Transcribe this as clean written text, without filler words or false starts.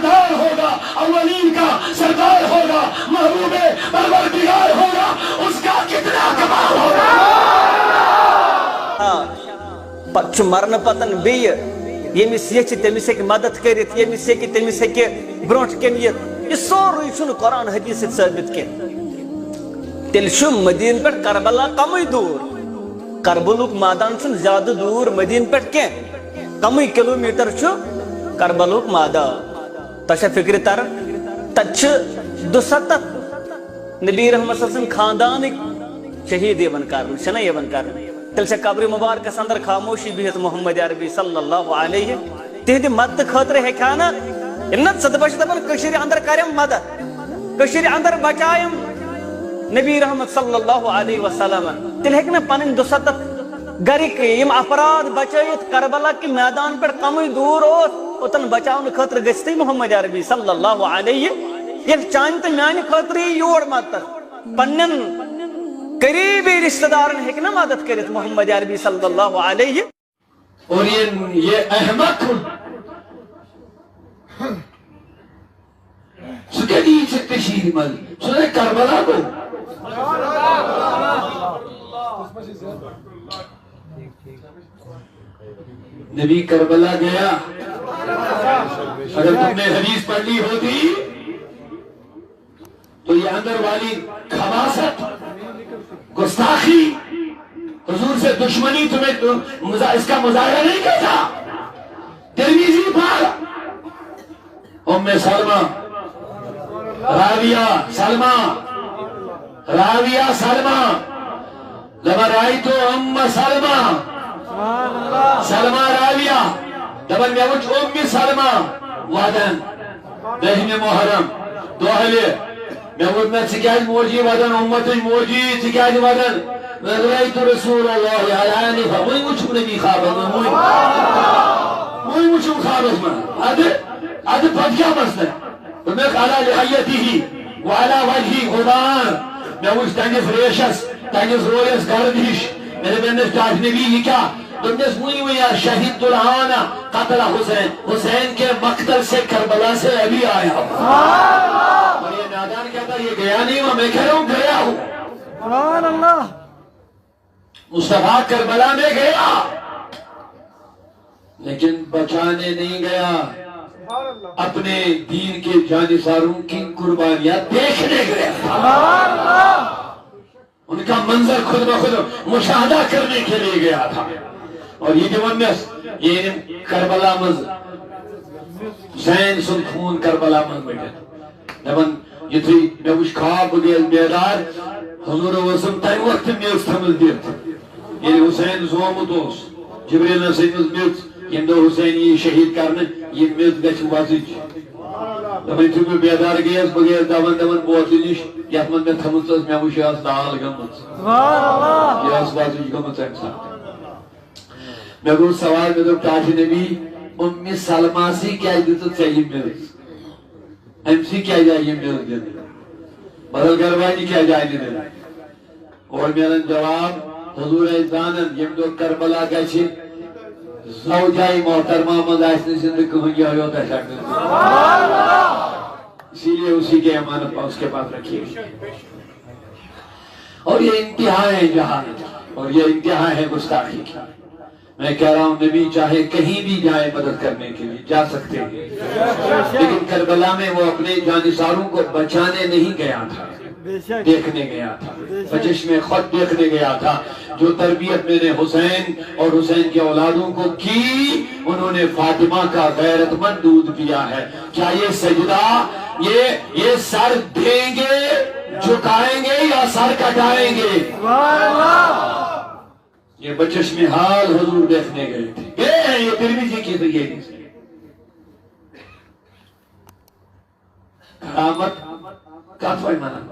سردار ہوگا، اولین کا سردار ہوگا، محبوب پروردگار ہوگا، اس کا کتنا کمال ہوگا. پتہ مرن پتن بیہ یمس یہ تمس ہیکہ مدد کرت، یمس یہ تمس ہیکہ برونٹ کن یہ سوری چھ قرآن حدیث ثابت کی. تیل مدین پہ کربلا کمی دور، کربلک میدان زیادہ دور مدین پہ کی کمی کلومیٹر کربلک میدان. تہ فکر تر تت 270 نبی رحمت صلی اللہ علیہ وسلم خاندان شہید کر تیل قبر مبارکس اندر خاموشی بہت محمد عربی صلی اللہ علیہ تہند مدد خاطر ہیکھانا صد بچ دپان کشیر اندر کرم مدد، کشیر اندر بچائم نبی رحمت صلی اللہ علیہ وسلم. تیل ہیکہ پن 270 گرک یم افراد بچائت کربلا کے میدان پہ کمی دور اوتن بچاؤن خاطر گژھتے محمد عربی صلی اللہ علیہ یہ چان تو میانہ خاطر یور مدد پنن قریبی رشتہ دارن ہیکہ مدد کرت محمد عربی صلی اللہ علیہ. اور یہ احمد سکلی سے تشہیر مل سنے کربلا کو نبی کربلا گیا. اگر تم نے حدیث پڑھ لی ہوتی تو یہ اندر والی خباثت، گستاخی، حضور سے دشمنی تمہیں اس کا مظاہرہ نہیں کرتا. ترمذی پڑھ ام سلمہ راویہ سلمہ لما رأيت ام سلمہ راویہ دبن میں وچ ام سلمہ وادن دہم محرم دوہلے میں وچ سکیاج موجی وادن امت موجی سکیاج وادن رأيت رسول اللہ علیہ فموی وچم نبی خوابت موی وچم خوابت من ادھ پت کیا مسئلہ میں علی لحیتی وعلا وجہی غبار میں وچ تنجس ریشس تنجس رویس گردش میرے بینس ٹاٹ نبی یہ کیا تنجس موی ویا شہید العانہ قتل حسین کے مقتل سے کربلا سے ابھی آیا. اور یہ نادان کہتا یہ گیا نہیں ہوا، میں کہہ رہا ہوں گیا ہوں. سبحان اللہ. مصطفیٰ کربلا میں گیا لیکن بچانے نہیں گیا، اپنے دین کے جانثاروں کی قربانیاں دیکھنے گیا. ان کا منظر خود بخود مشاہدہ کرنے کے لیے گیا تھا. اور یہ دیونس یہ کربلا مز حسین سن خون کربلا مز بڑھت دبن یتھی میں وچ خواب گیل بیدار حضور وسلم تمہ وقت میز تھمل دت یعنی حسین زومت اوس جبریل سنز میز یم دو حسین یہ شہید کرنے یہ میز گچھ وازج دبن یتھی میں بیدار گیس بغیر دبن بوتل نش یت من میں تھمل میں وچ اس دال گمت یہ اس وازج گمت انسان. میں گو سوال میں دو ٹاٹھ نبی ام سلمہ سی کیا دیتا چاہیے میز ام سی کیا جائے میز دینے بدل گروانی کیا جائے دینے. اور میرا جواب حضور ایزانن یم دو کربلا گئے چھے زوجائی محترمہ مدائسنی زندگی ہوں گیا ہوتا ہے شکل اسی لئے اسی کے امانت اس کے پاس رکھیے. اور یہ انتہا ہے جہانت اور یہ انتہا ہے گستاخی کی. میں کہہ رہا ہوں نبی چاہے کہیں بھی جائے مدد کرنے کے لیے جا سکتے ہیں لیکن کربلا میں وہ اپنے جانثاروں کو بچانے نہیں گیا تھا، دیکھنے گیا تھا، بچش میں خود دیکھنے گیا تھا. جو تربیت میں نے حسین اور حسین کے اولادوں کو کی انہوں نے فاطمہ کا غیرت مند دودھ پیا ہے. کیا یہ سجدہ یہ سر دیں گے جھکائیں گے یا سر کٹائیں گے؟ یہ بچش میں حال حضور دیکھنے گئے تھے. یہ ترمذی کی تو یہ کرامت کا تو ایمان